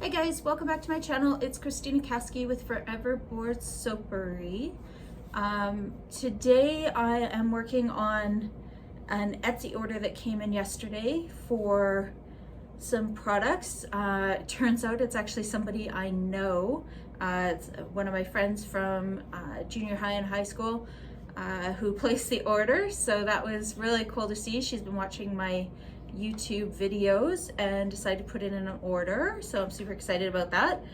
Hi guys, welcome back to my channel. It's Christina Kasky with Forever Board Soapery. Today I am working on an Etsy order that came in yesterday for some products. It turns out it's actually somebody I know. It's one of my friends from junior high and high school who placed the order, so that was really cool to see. She's been watching my YouTube videos and decided to put it in an order, so I'm super excited about that.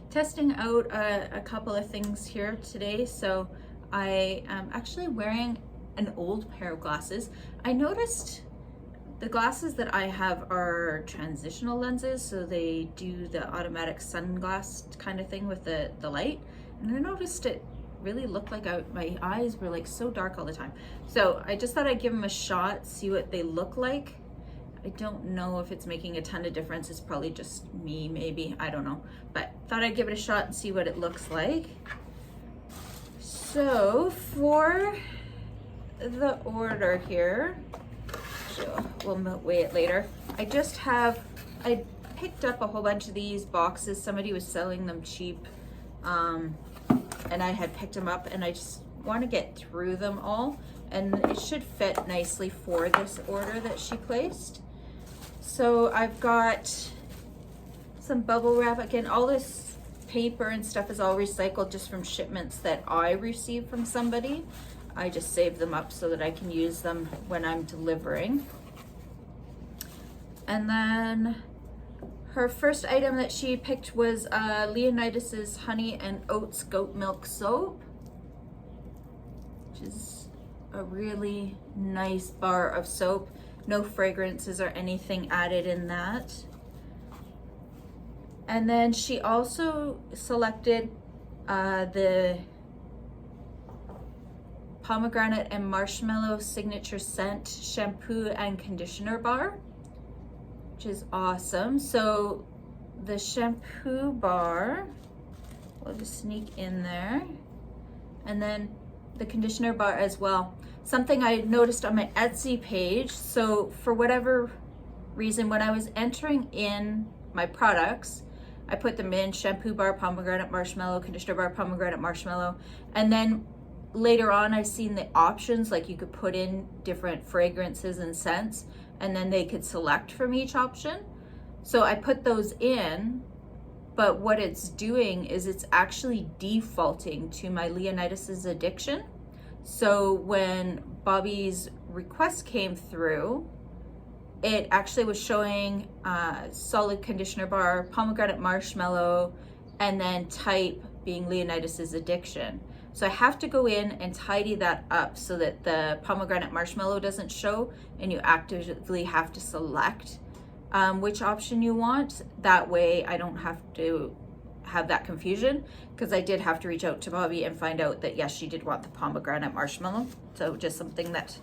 Testing out a couple of things here today. So I am actually wearing an old pair of glasses. I noticed the glasses that I have are transitional lenses, so they do the automatic sunglass kind of thing with the light, and I noticed it really looked like my eyes were like so dark all the time. So I just thought I'd give them a shot, see what they look like. I don't know if it's making a ton of difference. It's probably just me, maybe, I don't know, but thought I'd give it a shot and see what it looks like. So for the order here, we'll weigh it later. I picked up a whole bunch of these boxes. Somebody was selling them cheap, and I had picked them up, and I just want to get through them all, and it should fit nicely for this order that she placed. So I've got some bubble wrap. Again, all this paper and stuff is all recycled just from shipments that I received from somebody. I just save them up so that I can use them when I'm delivering. And then her first item that she picked was Leonidas's Honey and Oats Goat Milk Soap, which is a really nice bar of soap. No fragrances or anything added in that. And then she also selected the Pomegranate and Marshmallow Signature Scent Shampoo and Conditioner Bar, which is awesome. So the shampoo bar, we'll just sneak in there, and then the conditioner bar as well. Something I noticed on my Etsy page, so for whatever reason, when I was entering in my products, I put them in shampoo bar, pomegranate marshmallow, conditioner bar, pomegranate marshmallow, and then later on I've seen the options, like you could put in different fragrances and scents, and then they could select from each option. So I put those in, but what it's doing is it's actually defaulting to my Leonidas's Addiction. So when Bobby's request came through, it actually was showing solid conditioner bar, pomegranate marshmallow, and then type being Leonidas's Addiction. So I have to go in and tidy that up so that the pomegranate marshmallow doesn't show, and you actively have to select which option you want. That way I don't have to have that confusion, because I did have to reach out to Bobby and find out that yes, she did want the pomegranate marshmallow. So just something that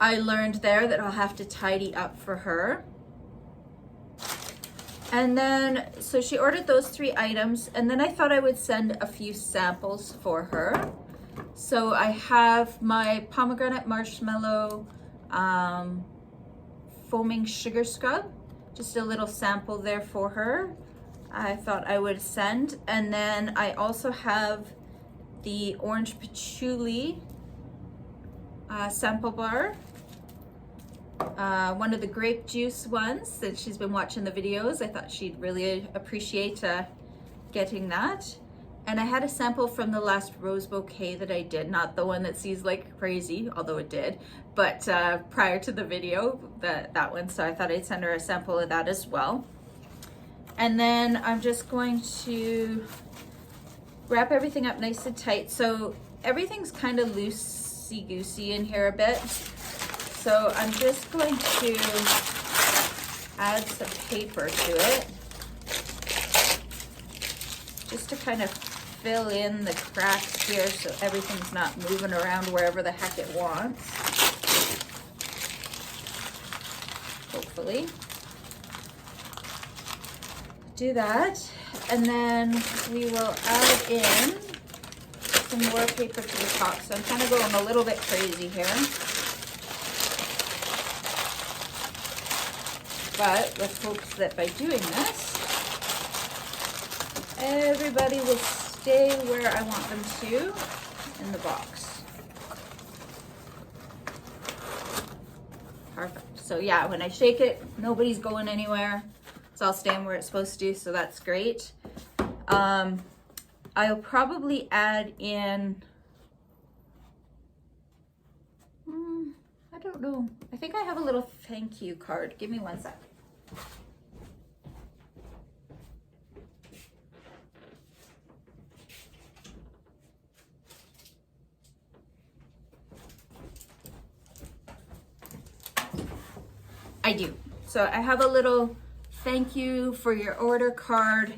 I learned there that I'll have to tidy up for her. And then, so she ordered those 3 items, and then I thought I would send a few samples for her. So I have my pomegranate marshmallow foaming sugar scrub, just a little sample there for her. I thought I would send. And then I also have the orange patchouli sample bar. One of the grape juice ones, since she's been watching the videos, I thought she'd really appreciate getting that. And I had a sample from the last rose bouquet that I did, not the one that sees like crazy, although it did, but prior to the video, that one. So I thought I'd send her a sample of that as well. And then I'm just going to wrap everything up nice and tight. So everything's kind of loosey-goosey in here a bit. So I'm just going to add some paper to it, just to kind of fill in the cracks here so everything's not moving around wherever the heck it wants, hopefully. Do that, and then we will add in some more paper to the top. So I'm kind of going a little bit crazy here. But with hopes that by doing this, everybody will stay where I want them to in the box. Perfect. So yeah, when I shake it, nobody's going anywhere. It's all staying where it's supposed to, so that's great. I'll probably add in, I don't know. I think I have a little thank you card. Give me one sec. I do. So I have a little thank you for your order card.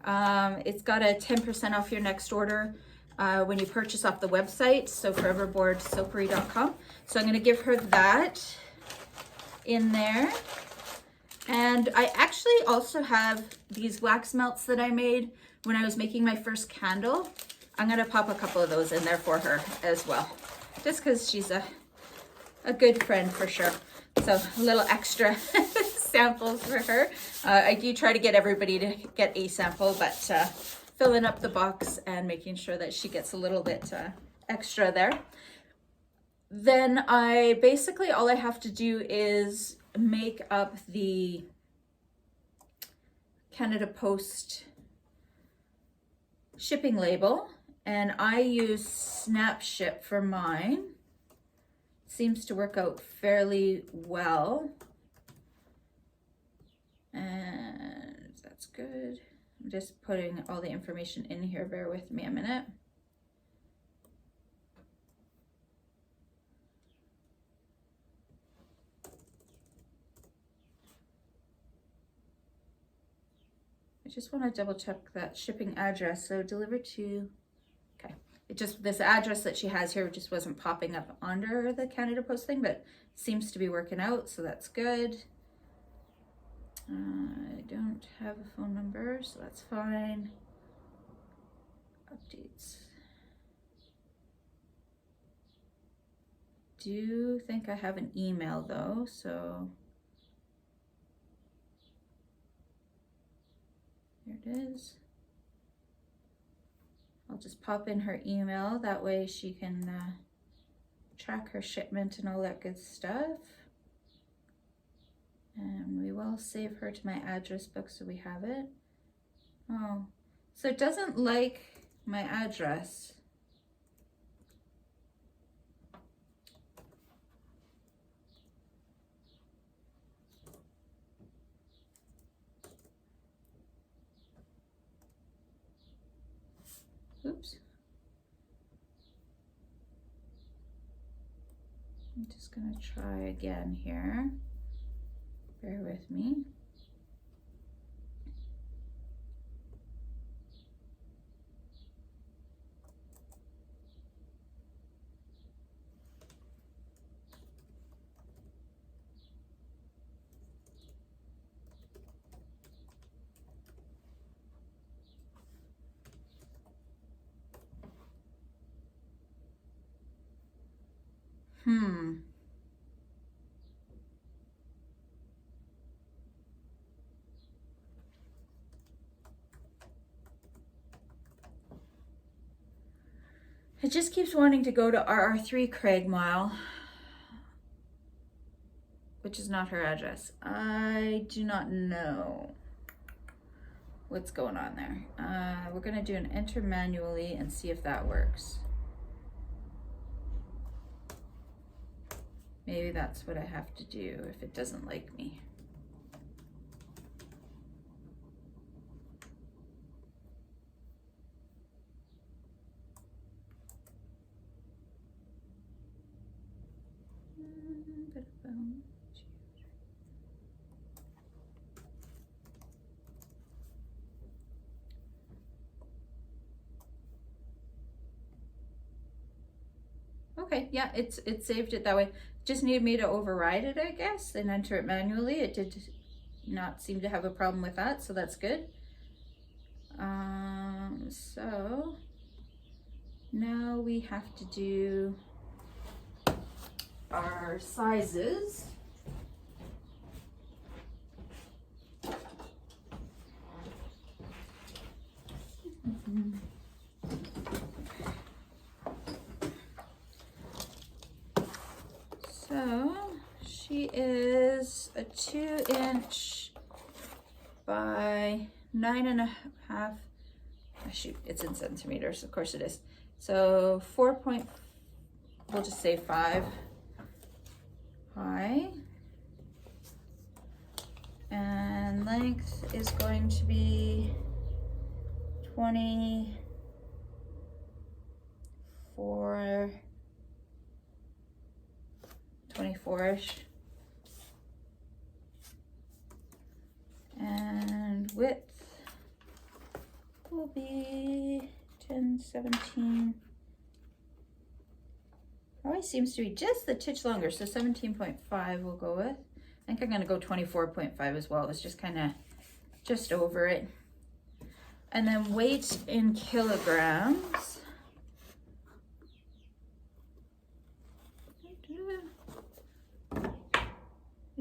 It's got a 10% off your next order when you purchase off the website, so foreverboardsoapery.com. So I'm going to give her that in there. And I actually also have these wax melts that I made when I was making my first candle. I'm going to pop a couple of those in there for her as well, just because she's a good friend for sure. So a little extra samples for her. I do try to get everybody to get a sample, but filling up the box and making sure that she gets a little bit extra there. Then I basically, all I have to do is make up the Canada Post shipping label, and I use SnapShip for mine. Seems to work out fairly well, and that's good. I'm just putting all the information in here. Bear with me a minute. I just want to double check that shipping address. So delivered to, okay. It just, this address that she has here just wasn't popping up under the Canada Post thing, but seems to be working out, so that's good. I don't have a phone number, so that's fine. Updates. Do think I have an email though, so here it is. I'll just pop in her email, that way she can track her shipment and all that good stuff. And we will save her to my address book so we have it. Oh, so it doesn't like my address. Oops. I'm just gonna try again here. Bear with me. It just keeps wanting to go to RR3 Craigmile, which is not her address. I do not know what's going on there. We're gonna do an enter manually and see if that works. Maybe that's what I have to do if it doesn't like me. Okay, yeah, it saved it that way. Just needed me to override it, I guess, and enter it manually. It did not seem to have a problem with that, so that's good. So now we have to do our sizes. is a 2-inch by 9.5. Oh, shoot, it's in centimeters. Of course it is. So 4 point, we'll just say 5 high. And length is going to be 24-ish. And width will be 10, 17. Always seems to be just the titch longer, so 17.5 we'll go with. I think I'm gonna go 24.5 as well. It's just kind of just over it. And then weight in kilograms.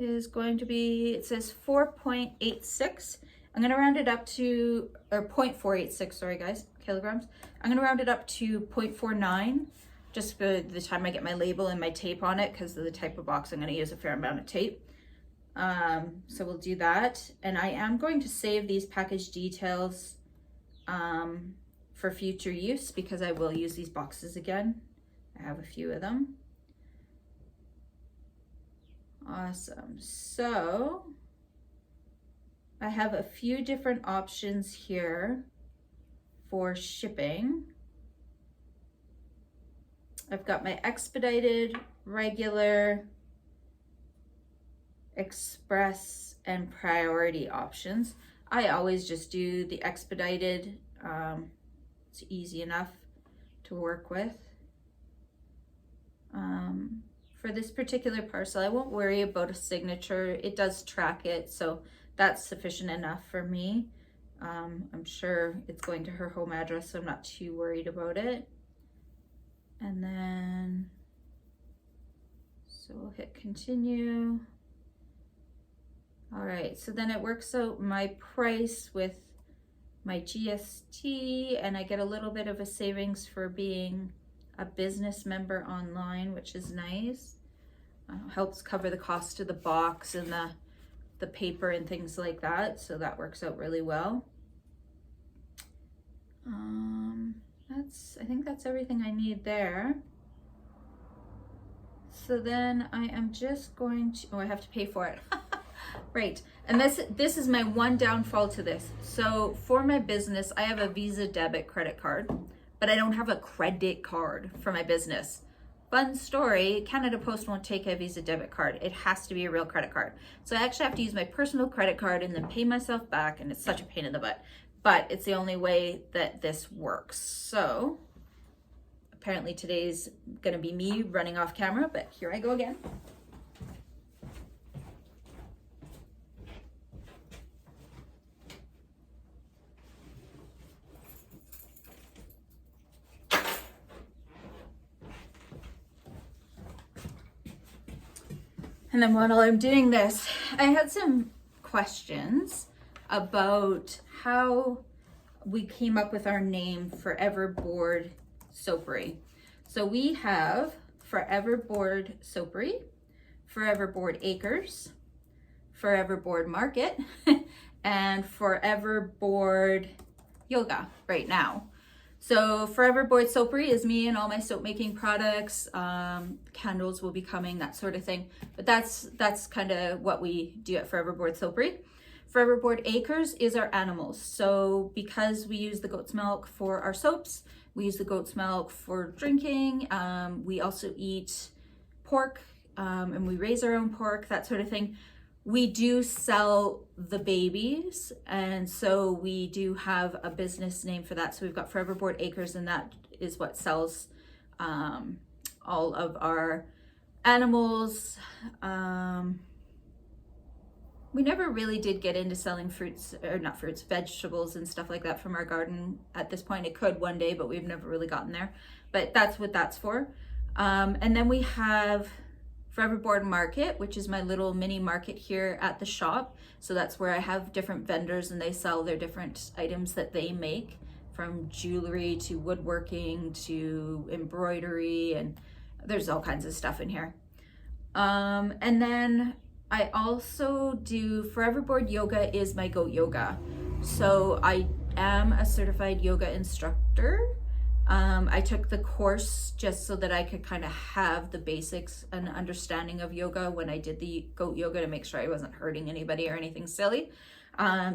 Is going to be, it says 4.86. I'm going to round it up to, or 0.486, sorry guys, kilograms. I'm going to round it up to 0.49, just for the time I get my label and my tape on it, because of the type of box I'm going to use a fair amount of tape. So we'll do that. And I am going to save these package details for future use, because I will use these boxes again. I have a few of them. Awesome. So I have a few different options here for shipping. I've got my expedited, regular, express, and priority options. I always just do the expedited. It's easy enough to work with. For this particular parcel, I won't worry about a signature. It does track it, so that's sufficient enough for me. I'm sure it's going to her home address, so I'm not too worried about it. And then, so we'll hit continue. All right, so then it works out my price with my GST, and I get a little bit of a savings for being a business member online, which is nice. Helps cover the cost of the box and the paper and things like that, so that works out really well. I think that's everything I need there. So then I am just going to, oh, I have to pay for it. Right, and this is my one downfall to this. So for my business, I have a Visa debit credit card, but I don't have a credit card for my business. Fun story, Canada Post won't take a Visa debit card. It has to be a real credit card. So I actually have to use my personal credit card and then pay myself back, and it's such a pain in the butt. But it's the only way that this works. So apparently today's gonna be me running off camera, but here I go again. And then while I'm doing this, I had some questions about how we came up with our name, Forever Board Soapery. So we have Forever Board Soapery, Forever Board Acres, Forever Board Market, and Forever Board Yoga right now. So Forever Board Soapery is me and all my soap making products. Candles will be coming, that sort of thing. But that's kind of what we do at Forever Board Soapery. Forever Board Acres is our animals. So because we use the goat's milk for our soaps, we use the goat's milk for drinking. We also eat pork and we raise our own pork, that sort of thing. We do sell the babies, and so we do have a business name for that. So we've got Forever Board Acres, and that is what sells all of our animals. We never really did get into selling fruits, or not fruits, vegetables and stuff like that from our garden at this point. It could one day, but we've never really gotten there. But that's what that's for. And then we have Forever Board Market, which is my little mini market here at the shop. So that's where I have different vendors and they sell their different items that they make, from jewelry to woodworking to embroidery, and there's all kinds of stuff in here. And then I also do Forever Board Yoga is my goat yoga. So I am a certified yoga instructor. I took the course just so that I could kind of have the basics and understanding of yoga when I did the goat yoga, to make sure I wasn't hurting anybody or anything silly.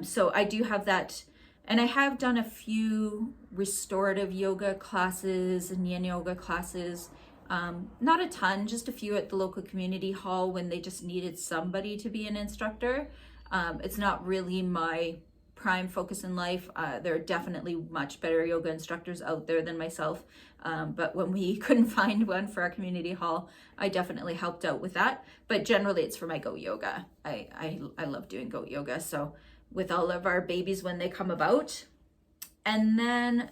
So I do have that. And I have done a few restorative yoga classes and yin yoga classes. Not a ton, just a few at the local community hall when they just needed somebody to be an instructor. It's not really my prime focus in life. There are definitely much better yoga instructors out there than myself. But when we couldn't find one for our community hall, I definitely helped out with that. But generally it's for my goat yoga. I love doing goat yoga. So with all of our babies when they come about. And then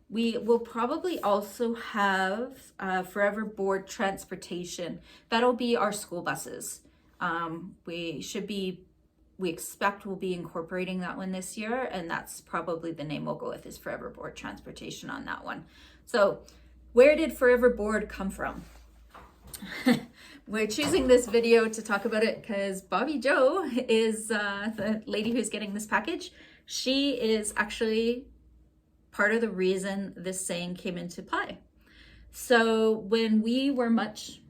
we will probably also have Forever Board Transportation. That'll be our school buses. We expect we'll be incorporating that one this year, and that's probably the name we'll go with, is Forever Board Transportation on that one. So where did Forever Board come from? We're choosing this video to talk about it because Bobby Joe is the lady who's getting this package. She is actually part of the reason this saying came into play. So when we were much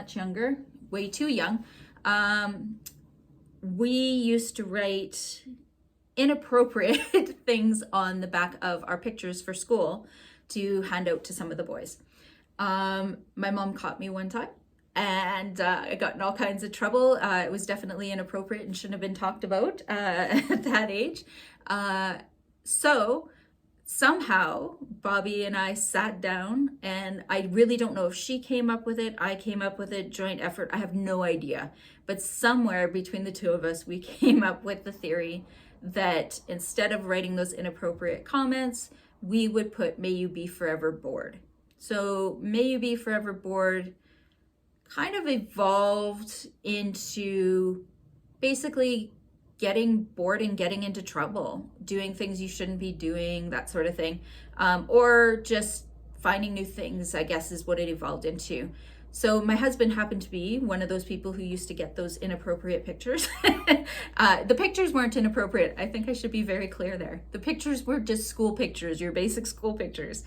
younger, way too young, we used to write inappropriate things on the back of our pictures for school to hand out to some of the boys. My mom caught me one time, and I got in all kinds of trouble. It was definitely inappropriate and shouldn't have been talked about at that age. So somehow Bobby and I sat down, and I really don't know if she came up with it, I came up with it, joint effort, I have no idea. But somewhere between the two of us, we came up with the theory that instead of writing those inappropriate comments, we would put "May you be forever bored." So "May you be forever bored" kind of evolved into basically getting bored and getting into trouble, doing things you shouldn't be doing, that sort of thing. Or just finding new things, I guess, is what it evolved into. So my husband happened to be one of those people who used to get those inappropriate pictures. The pictures weren't inappropriate. I think I should be very clear there. The pictures were just school pictures, your basic school pictures.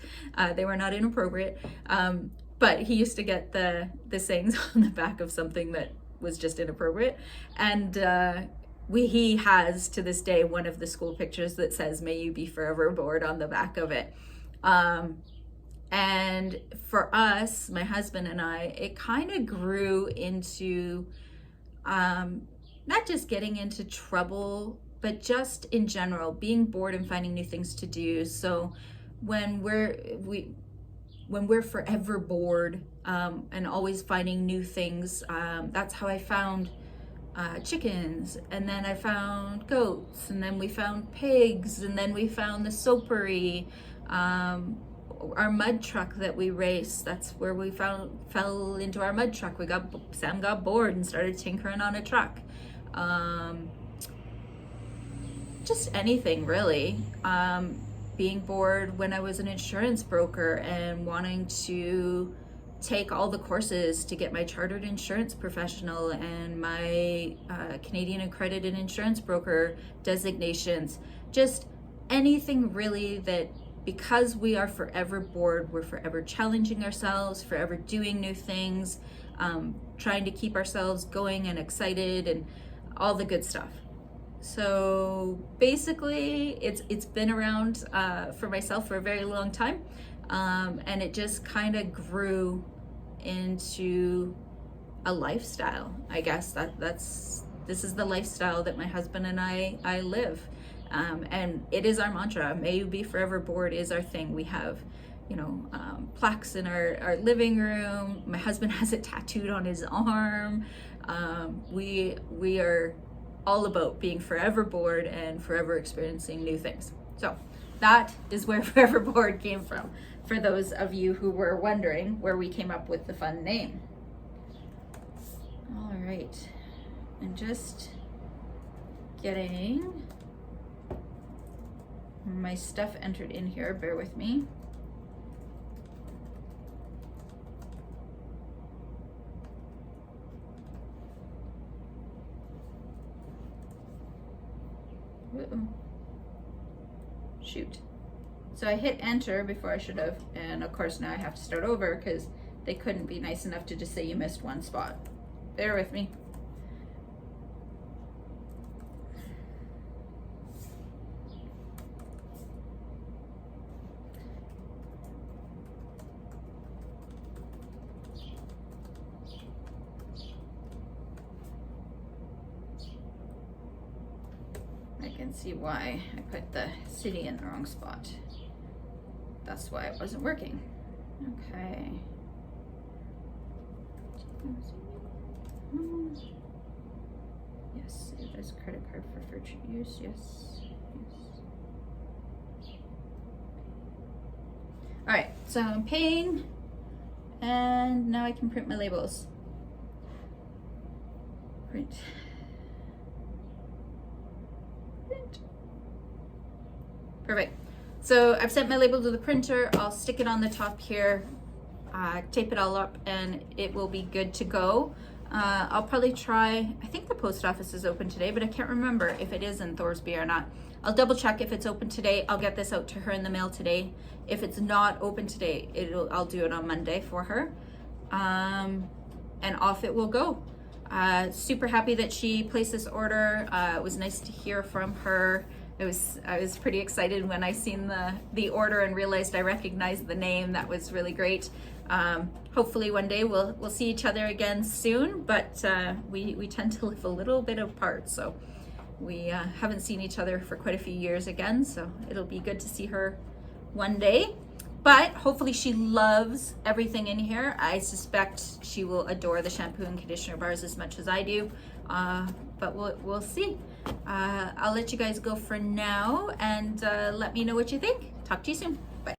They were not inappropriate. But he used to get the sayings on the back of something that was just inappropriate. And he has to this day one of the school pictures that says "May you be forever bored" on the back of it. And for us, my husband and I, it kind of grew into not just getting into trouble, but just in general, being bored and finding new things to do. So when we're forever bored and always finding new things, that's how I found chickens, and then I found goats, and then we found pigs, and then we found the soapery. Our mud truck that we race, that's where we fell into our mud truck. Sam got bored and started tinkering on a truck. Just anything really. Being bored when I was an insurance broker and wanting to take all the courses to get my chartered insurance professional and my Canadian accredited insurance broker designations. Just anything really that, because we are forever bored, we're forever challenging ourselves, forever doing new things, trying to keep ourselves going and excited and all the good stuff. So basically it's been around for myself for a very long time. And it just kind of grew into a lifestyle. I guess this is the lifestyle that my husband and I live. And it is our mantra. "May you be forever bored" is our thing. We have, plaques in our living room. My husband has it tattooed on his arm. We are all about being forever bored and forever experiencing new things. So that is where Forever Bored came from, for those of you who were wondering where we came up with the fun name. All right, I'm just getting my stuff entered in here, bear with me. Uh-oh. Shoot. So I hit enter before I should have, and of course now I have to start over because they couldn't be nice enough to just say you missed one spot. Bear with me. I can see why I put the city in the wrong spot. That's why it wasn't working. Okay. Yes, it is credit card for future use. Yes. Yes. All right, so I'm paying, and now I can print my labels. Print. Perfect. So I've sent my label to the printer. I'll stick it on the top here, tape it all up, and it will be good to go. I'll probably try, I think the post office is open today, but I can't remember if it is in Thorsby or not. I'll double check if it's open today. I'll get this out to her in the mail today. If it's not open today, I'll do it on Monday for her. And off it will go. Super happy that she placed this order. It was nice to hear from her. I was pretty excited when I seen the order and realized I recognized the name. That was really great. Hopefully one day we'll see each other again soon, but we tend to live a little bit apart, so we haven't seen each other for quite a few years again, so it'll be good to see her one day. But hopefully she loves everything in here. I suspect she will adore the shampoo and conditioner bars as much as I do, but we'll see. I'll let you guys go for now, and let me know what you think. Talk to you soon. Bye.